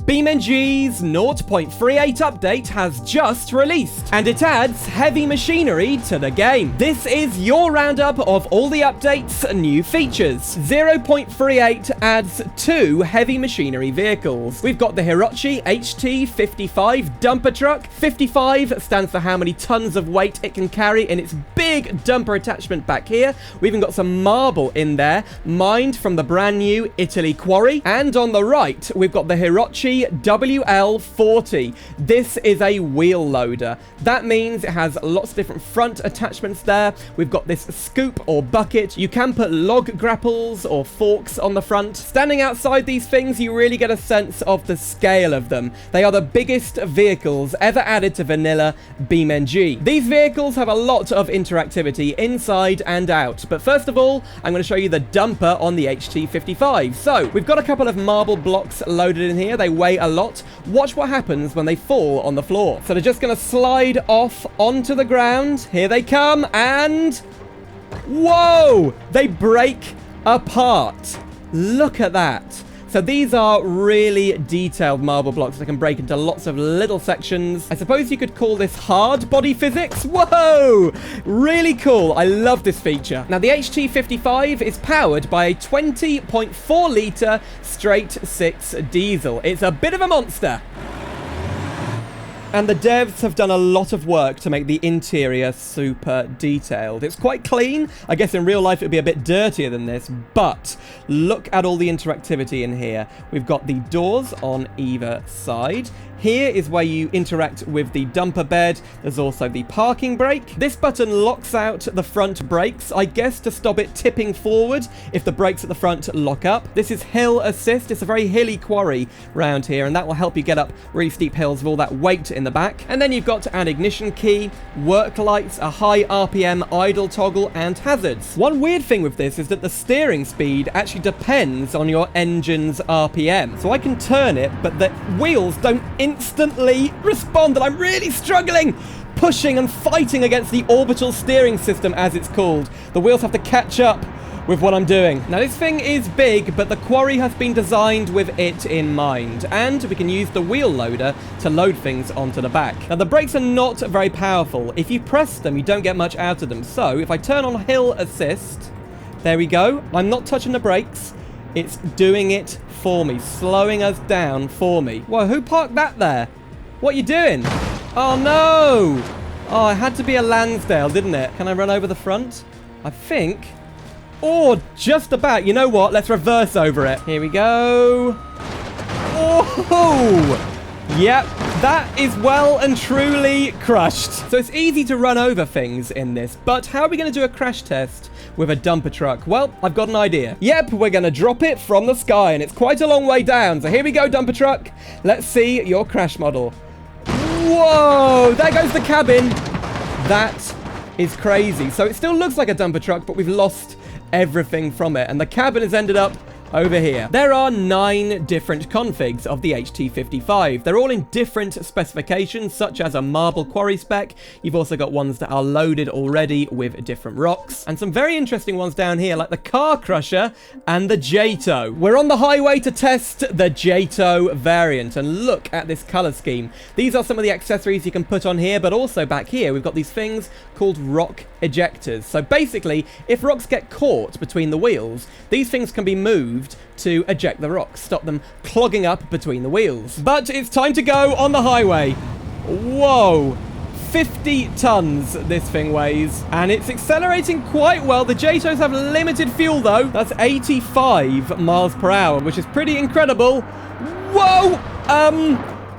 BeamNG's 0.38 update has just released, and it adds heavy machinery to the game. This is your roundup of all the updates and new features. 0.38 adds 2 heavy machinery vehicles. We've got the Hirochi HT55 dumper truck. 55 stands for how many tons of weight it can carry in its big dumper attachment back here. We've even got some marble in there, mined from the brand new Italy quarry. And on the right, we've got the Hirochi WL40. This is a wheel loader. That means it has lots of different front attachments there. We've got this scoop or bucket. You can put log grapples or forks on the front. Standing outside these things, you really get a sense of the scale of them. They are the biggest vehicles ever added to vanilla BeamNG. These vehicles have a lot of interactivity inside and out. But first of all, I'm going to show you the dumper on the HT55. So we've got a couple of marble blocks loaded in here. They weigh a lot. Watch what happens when they fall on the floor. So they're just going to slide off onto the ground. Here they come, and whoa! They break apart. Look at that. So these are really detailed marble blocks that can break into lots of little sections. I suppose you could call this hard body physics. Whoa! Really cool. I love this feature. Now, the HT55 is powered by a 20.4 litre straight 6 diesel. It's a bit of a monster. And the devs have done a lot of work to make the interior super detailed. It's quite clean. I guess in real life it would be a bit dirtier than this, but look at all the interactivity in here. We've got the doors on either side. Here is where you interact with the dumper bed. There's also the parking brake. This button locks out the front brakes, I guess to stop it tipping forward if the brakes at the front lock up. This is hill assist. It's a very hilly quarry round here, and that will help you get up really steep hills with all that weight in the back. And then you've got an ignition key, work lights, a high RPM idle toggle, and hazards. One weird thing with this is that the steering speed actually depends on your engine's RPM. So I can turn it, but the wheels don't instantly respond, and I'm really struggling pushing and fighting against the orbital steering system, as it's called. The wheels have to catch up with what I'm doing. Now, this thing is big, but the quarry has been designed with it in mind, and we can use the wheel loader to load things onto the back. Now, the brakes are not very powerful. If you press them, you don't get much out of them. So if I turn on hill assist, there we go. I'm not touching the brakes. It's doing it for me, slowing us down for me. Whoa, who parked that there? What are you doing? Oh, no. Oh, it had to be a Lansdale, didn't it? Can I run over the front? I think. Oh, just about. You know what? Let's reverse over it. Here we go. Oh, yep. That is well and truly crushed. So it's easy to run over things in this, but how are we going to do a crash test with a dumper truck? Well, I've got an idea. Yep, we're going to drop it from the sky, and it's quite a long way down. So here we go, dumper truck. Let's see your crash model. Whoa, there goes the cabin. That is crazy. So it still looks like a dumper truck, but we've lost everything from it, and the cabin has ended up over here. There are 9 different configs of the HT55. They're all in different specifications, such as a marble quarry spec. You've also got ones that are loaded already with different rocks, and some very interesting ones down here, like the car crusher and the JTO. We're on the highway to test the JTO variant, and look at this color scheme. These are some of the accessories you can put on here, but also back here we've got these things called rock ejectors. So basically, if rocks get caught between the wheels, these things can be moved to eject the rocks, stop them clogging up between the wheels. But it's time to go on the highway. Whoa, 50 tons this thing weighs, and it's accelerating quite well. The JTOs have limited fuel though. That's 85 miles per hour, which is pretty incredible. Whoa,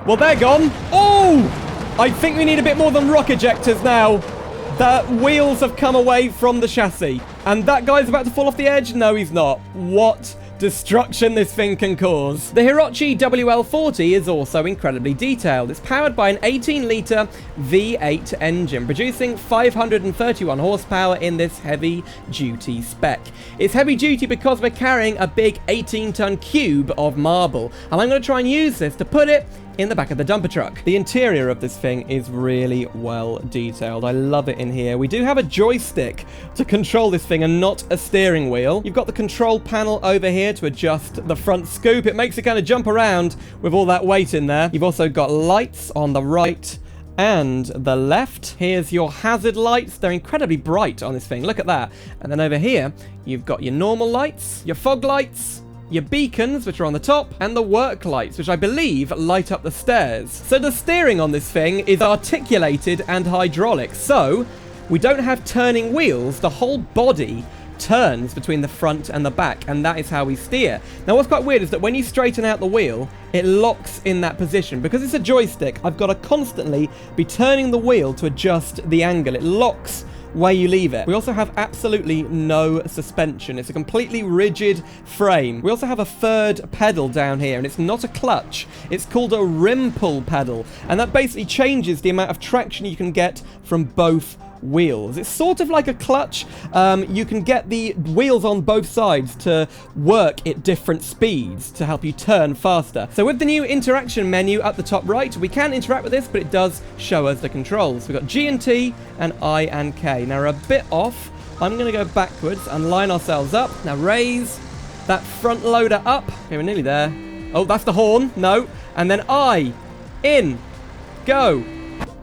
well, they're gone. Oh, I think we need a bit more than rock ejectors now. The wheels have come away from the chassis, and that guy's about to fall off the edge. No, he's not. What destruction this thing can cause. The Hirochi WL40 is also incredibly detailed. It's powered by an 18-litre V8 engine, producing 531 horsepower in this heavy-duty spec. It's heavy-duty because we're carrying a big 18-ton cube of marble, and I'm going to try and use this to put it in the back of the dumper truck. The interior of this thing is really well detailed. I love it in here. We do have a joystick to control this thing and not a steering wheel. You've got the control panel over here to adjust the front scoop. It makes it kind of jump around with all that weight in there. You've also got lights on the right and the left. Here's your hazard lights. They're incredibly bright on this thing. Look at that. And then over here, you've got your normal lights, your fog lights, your beacons, which are on the top, and the work lights, which I believe light up the stairs. So the steering on this thing is articulated and hydraulic. So we don't have turning wheels. The whole body turns between the front and the back, and that is how we steer. Now, what's quite weird is that when you straighten out the wheel, it locks in that position. Because it's a joystick, I've got to constantly be turning the wheel to adjust the angle. It locks where you leave it. We also have absolutely no suspension. It's a completely rigid frame. We also have a third pedal down here, and it's not a clutch. It's called a rim pull pedal, and that basically changes the amount of traction you can get from both wheels. It's sort of like a clutch. You can get the wheels on both sides to work at different speeds to help you turn faster. So with the new interaction menu up the top right, we can interact with this, but it does show us the controls. We've got G and T and I and K. Now we're a bit off. I'm going to go backwards and line ourselves up. Now raise that front loader up. Okay, we're nearly there. Oh, that's the horn. No. And then I. In. Go.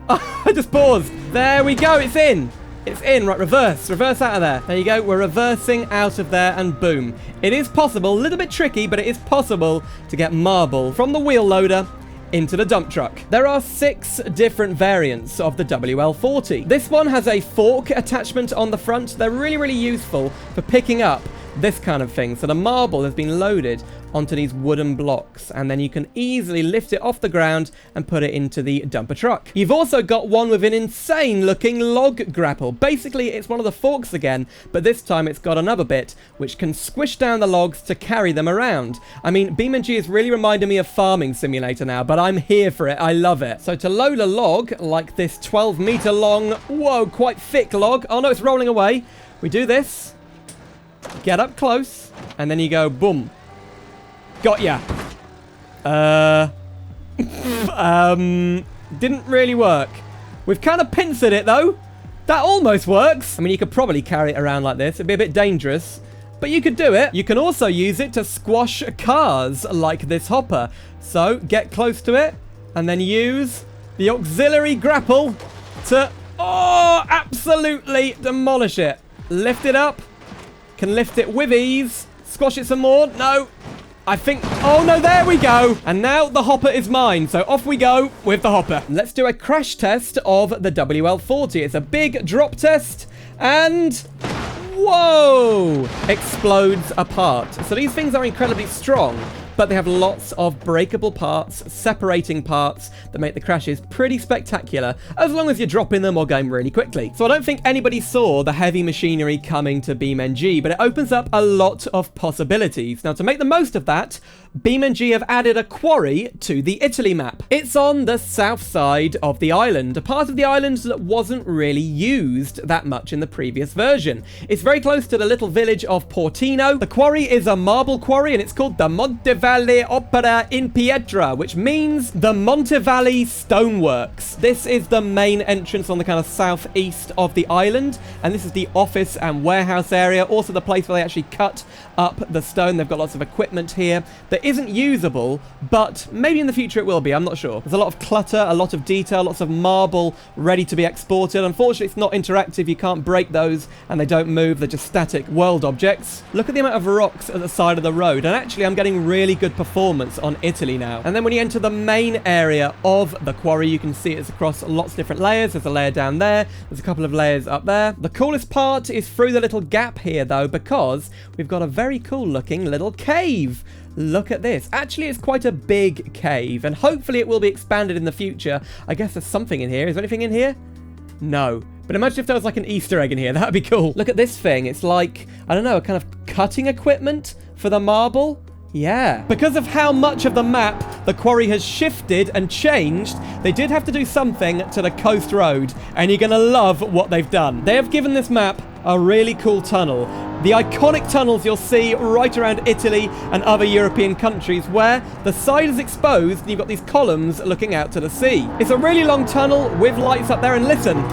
I just paused. There we go. It's in. It's in. Right, reverse. Reverse out of there. There you go. We're reversing out of there and boom. It is possible. A little bit tricky, but it is possible to get marble from the wheel loader into the dump truck. There are 6 different variants of the WL40. This one has a fork attachment on the front. They're really, really useful for picking up this kind of thing. So the marble has been loaded onto these wooden blocks, and then you can easily lift it off the ground and put it into the dumper truck. You've also got one with an insane looking log grapple. Basically, it's one of the forks again, but this time it's got another bit which can squish down the logs to carry them around. I mean, BeamNG is really reminding me of Farming Simulator now, but I'm here for it. I love it. So to load a log, like this 12-meter long, whoa, quite thick log. Oh no, it's rolling away. We do this. Get up close, and then you go, boom. Got ya. Didn't really work. We've kind of pincered it, though. That almost works. I mean, you could probably carry it around like this. It'd be a bit dangerous, but you could do it. You can also use it to squash cars like this hopper. So, get close to it, and then use the auxiliary grapple to, absolutely demolish it. Lift it up. Can lift it with ease. Squash it some more. No. I think... Oh, no, there we go. And now the hopper is mine. So off we go with the hopper. Let's do a crash test of the WL40. It's a big drop test. And... Whoa! Explodes apart. So these things are incredibly strong, but they have lots of breakable parts, separating parts that make the crashes pretty spectacular, as long as you're dropping them or going really quickly. So I don't think anybody saw the heavy machinery coming to BeamNG, but it opens up a lot of possibilities. Now, to make the most of that, BeamNG have added a quarry to the Italy map. It's on the south side of the island, a part of the island that wasn't really used that much in the previous version. It's very close to the little village of Portino. The quarry is a marble quarry, and it's called the Montevalle Opera in Pietra, which means the Montevalle Stoneworks. This is the main entrance on the kind of southeast of the island, and this is the office and warehouse area, also the place where they actually cut up the stone. They've got lots of equipment here that isn't usable, but maybe in the future it will be. I'm not sure. There's a lot of clutter, a lot of detail, lots of marble ready to be exported. Unfortunately, it's not interactive. You can't break those, and they don't move. They're just static world objects. Look at the amount of rocks at the side of the road, and actually I'm getting really good performance on Italy now. And then when you enter the main area of the quarry, you can see it's across lots of different layers. There's a layer down there. There's a couple of layers up there. The coolest part is through the little gap here, though, because we've got a very cool looking little cave. Look at this. Actually, it's quite a big cave, and hopefully it will be expanded in the future. I guess there's something in here. Is there anything in here? No. But imagine if there was like an Easter egg in here. That'd be cool. Look at this thing. It's like, I don't know, a kind of cutting equipment for the marble. Yeah. Because of how much of the map the quarry has shifted and changed, they did have to do something to the coast road, and you're going to love what they've done. They have given this map a really cool tunnel, The iconic tunnels you'll see right around Italy and other European countries where the side is exposed and you've got these columns looking out to the sea. It's a really long tunnel with lights up there, and listen.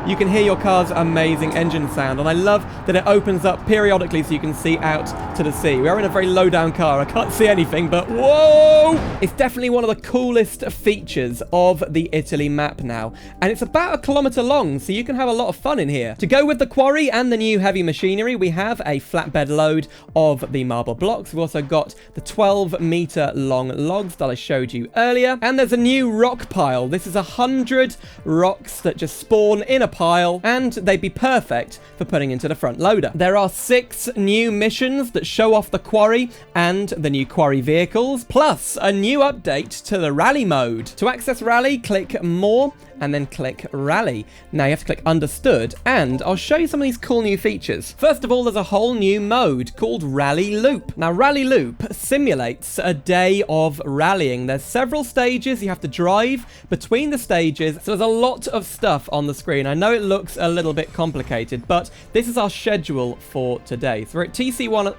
You can hear your car's amazing engine sound, and I love that it opens up periodically so you can see out to the sea. We are in a very low-down car. I can't see anything, but whoa! It's definitely one of the coolest features of the Italy map now, and it's about 1 kilometer long, so you can have a lot of fun in here. To go with the quarry and the new heavy machinery, we have a flatbed load of the marble blocks. We've also got the 12-meter long logs that I showed you earlier, and there's a new rock pile. This is 100 rocks that just spawn in a pile, and they'd be perfect for putting into the front loader. There are 6 new missions that show off the quarry and the new quarry vehicles, plus a new update to the rally mode. To access rally, click more and then click rally. Now you have to click understood, and I'll show you some of these cool new features. First of all, there's a whole new mode called Rally Loop. Now Rally Loop simulates a day of rallying. There's several stages. You have to drive between the stages, so there's a lot of stuff on the screen. I know it looks a little bit complicated, but this is our schedule for today. So we're at TC0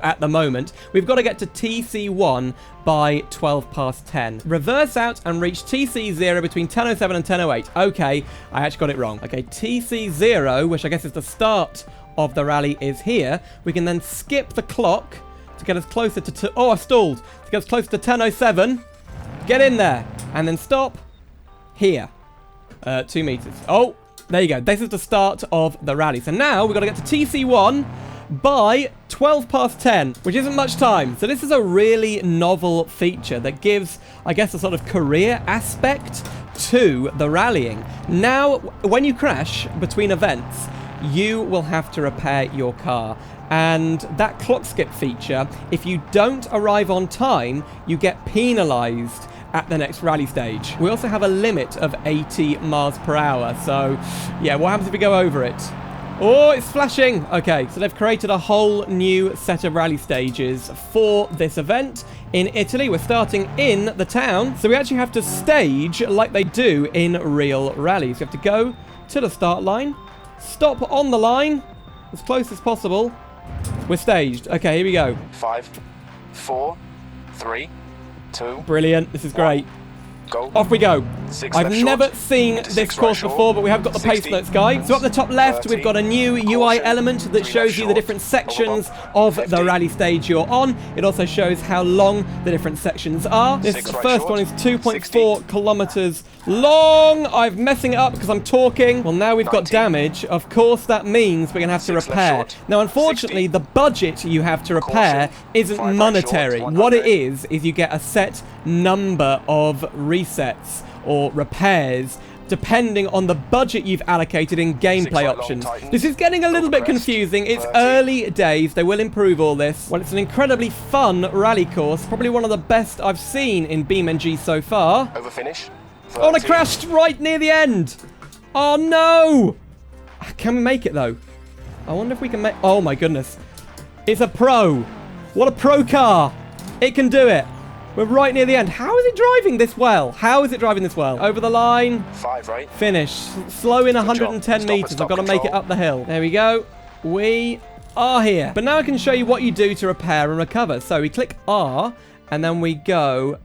at the moment. We've got to get to TC1 by 12 past 10. Reverse out and reach TC0 between 10:07 and 10:08. Okay, I actually got it wrong. Okay, TC0, which I guess is the start of the rally, is here. We can then skip the clock to get us closer to... Oh, I stalled. To get us closer to 10:07. Get in there. And then stop here. 2 meters. Oh, there you go. This is the start of the rally. So now we've got to get to TC1 by 12 past 10, which isn't much time. So this is a really novel feature that gives, I guess, a sort of career aspect to the rallying. Now, when you crash between events, you will have to repair your car. And that clock skip feature, if you don't arrive on time, you get penalized at the next rally stage. We also have a limit of 80 miles per hour. So, yeah, what happens if we go over it? Oh, it's flashing. Okay, so they've created a whole new set of rally stages for this event in Italy. We're starting in the town, so we actually have to stage like they do in real rallies. You have to go to the start line, stop on the line as close as possible. We're staged. Okay, here we go. 5, 4, 3, 2. Brilliant. This is great. Go. Off we go. I've never seen this course before, but we have got the pace notes guide. So up the top left, we've got a new UI element that shows you the different sections of the rally stage you're on. It also shows how long the different sections are. This first one is 2.4 kilometers long. I'm messing it up because I'm talking. Well, now we've got damage. Of course, that means we're going to have to repair. Now, unfortunately, the budget you have to repair isn't monetary. What it is you get a set number of resets or repairs depending on the budget you've allocated in gameplay options. This is getting a little bit confusing. It's early days. They will improve all this. Well, it's an incredibly fun rally course. Probably one of the best I've seen in BeamNG so far. Over finish. Oh, and I crashed right near the end. Oh, no. Can we make it, though? I wonder if we can make... Oh, my goodness. It's a pro. What a pro car. It can do it. We're right near the end. How is it driving this well? How is it driving this well? Over the line. 5, right? Finish. Slow in 110 meters. I've got to make it up the hill. There we go. We are here. But now I can show you what you do to repair and recover. So we click R, and then we go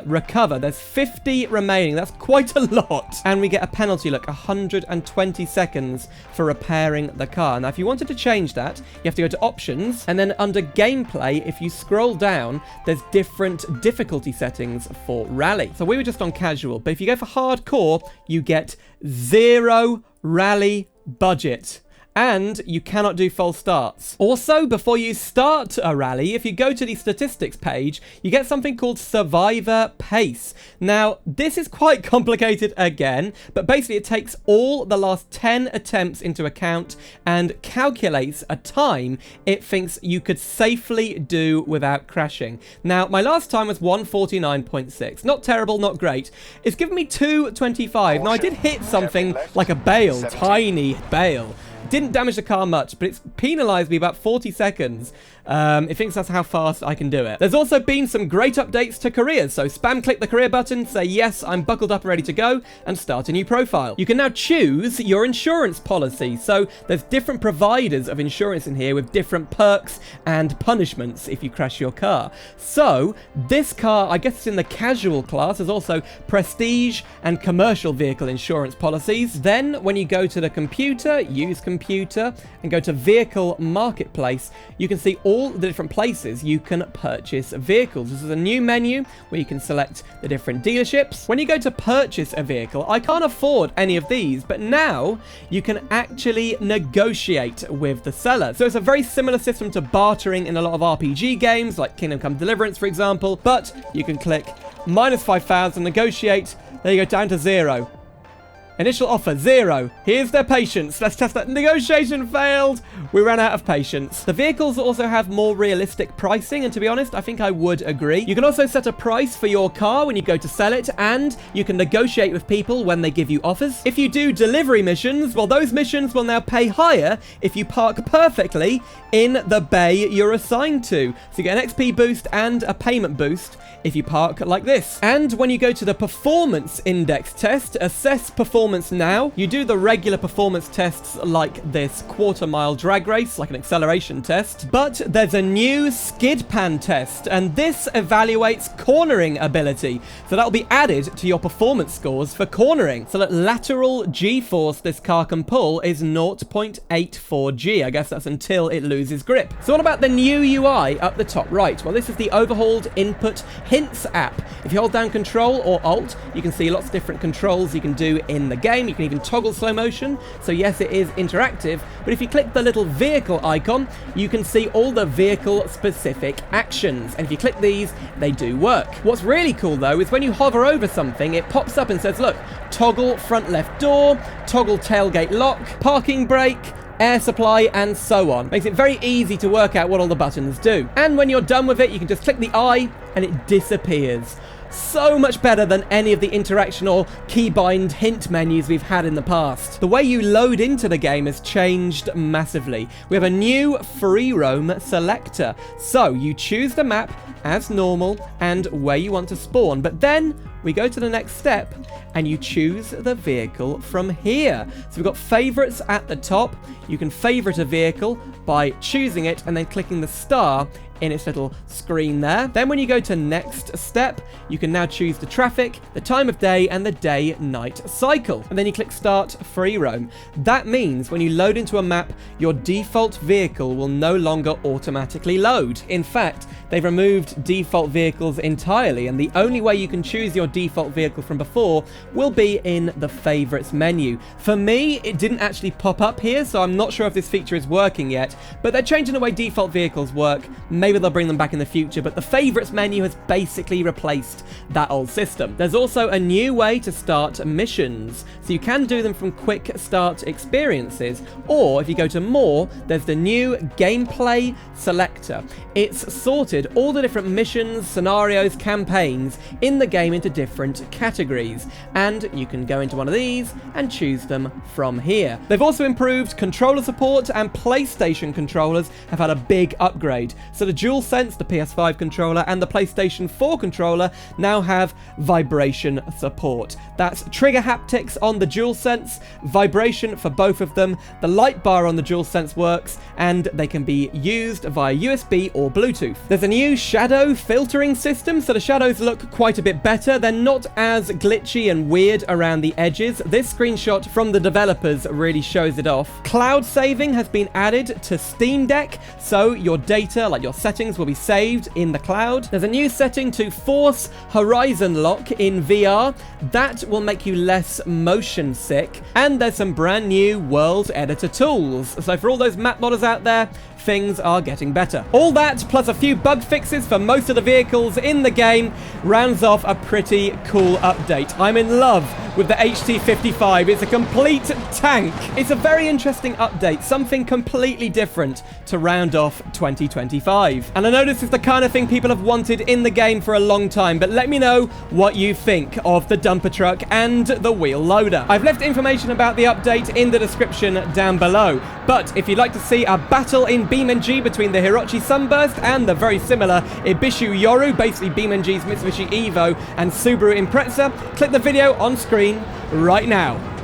recover. There's 50 remaining. That's quite a lot. And we get a penalty, look, 120 seconds for repairing the car. Now, if you wanted to change that, you have to go to options, and then under gameplay, if you scroll down, there's different difficulty settings for rally. So we were just on casual, but if you go for hardcore, you get 0 rally budget. And you cannot do false starts. Also, before you start a rally, if you go to the statistics page, you get something called Survivor Pace. Now, this is quite complicated again, but basically it takes all the last 10 attempts into account and calculates a time it thinks you could safely do without crashing. Now, my last time was 149.6. Not terrible, not great. It's given me 225. Now, I did hit something like a bale, tiny bale. Didn't damage the car much, but it's penalized me about 40 seconds. It thinks that's how fast I can do it. There's also been some great updates to careers, so spam click the career button, say yes, I'm buckled up and ready to go, and start a new profile. You can now choose your insurance policy, so there's different providers of insurance in here with different perks and punishments if you crash your car. So this car, I guess it's in the casual class, there's also prestige and commercial vehicle insurance policies. Then when you go to the computer, use computer, and go to vehicle marketplace, you can see all the different places you can purchase vehicles. This is a new menu where you can select the different dealerships. When you go to purchase a vehicle, I can't afford any of these, but now you can actually negotiate with the seller. So it's a very similar system to bartering in a lot of RPG games, like Kingdom Come Deliverance, for example, but you can click -5,000, negotiate, there you go, down to 0. Initial offer, 0. Here's their patience. Let's test that. Negotiation failed. We ran out of patience. The vehicles also have more realistic pricing, and to be honest, I think I would agree. You can also set a price for your car when you go to sell it, and you can negotiate with people when they give you offers. If you do delivery missions, well, those missions will now pay higher if you park perfectly in the bay you're assigned to. So you get an XP boost and a payment boost if you park like this. And when you go to the performance index test, assess performance now, you do the regular performance tests like this quarter-mile drag race, like an acceleration test, but there's a new skid pan test, and this evaluates cornering ability. So that'll be added to your performance scores for cornering. So that lateral G-force this car can pull is 0.84 G. I guess that's until it loses grip. So what about the new UI up the top right? Well, this is the overhauled input hints app. If you hold down Control or Alt, you can see lots of different controls you can do in the game. You can even toggle slow motion. So yes, it is interactive, but if you click the little vehicle icon, you can see all the vehicle specific actions. And if you click these, they do work. What's really cool though is when you hover over something, it pops up and says, look, toggle front left door, toggle tailgate lock, parking brake, air supply, and so on. Makes it very easy to work out what all the buttons do. And when you're done with it, you can just click the eye and it disappears. So much better than any of the interaction or keybind hint menus we've had in the past. The way you load into the game has changed massively. We have a new free roam selector. So you choose the map as normal and where you want to spawn, but then we go to the next step and you choose the vehicle from here. So we've got favorites at the top. You can favorite a vehicle by choosing it and then clicking the star in its little screen there. Then when you go to next step, you can now choose the traffic, the time of day, and the day-night cycle. And then you click start free roam. That means when you load into a map, your default vehicle will no longer automatically load. In fact, they've removed default vehicles entirely, and the only way you can choose your default vehicle from before will be in the favorites menu. For me, it didn't actually pop up here, so I'm not sure if this feature is working yet, but they're changing the way default vehicles work. Maybe they'll bring them back in the future, but the favorites menu has basically replaced that old system. There's also a new way to start missions, so you can do them from quick start experiences, or if you go to more, there's the new gameplay selector. It's sorted all the different missions, scenarios, campaigns in the game into different categories, and you can go into one of these and choose them from here. They've also improved controller support, and PlayStation controllers have had a big upgrade. So the DualSense, the PS5 controller, and the PlayStation 4 controller now have vibration support. That's trigger haptics on the DualSense, vibration for both of them. The light bar on the DualSense works, and they can be used via USB or Bluetooth. There's a new shadow filtering system, so the shadows look quite a bit better. They're not as glitchy and weird around the edges. This screenshot from the developers really shows it off. Cloud saving has been added to Steam Deck, so your data, like your settings, will be saved in the cloud. There's a new setting to force horizon lock in VR. That will make you less motion sick. And there's some brand new world editor tools. So for all those map modders out there, things are getting better. All that, plus a few bug fixes for most of the vehicles in the game, rounds off a pretty cool update. I'm in love with the HT55. It's a complete tank. It's a very interesting update, something completely different to round off 2025. And I know this is the kind of thing people have wanted in the game for a long time, but let me know what you think of the dumper truck and the wheel loader. I've left information about the update in the description down below, but if you'd like to see a battle in BeamNG between the Hirochi Sunburst and the very similar Ibishu Yoru, basically BeamNG's Mitsubishi Evo and Subaru Impreza, click the video on screen right now.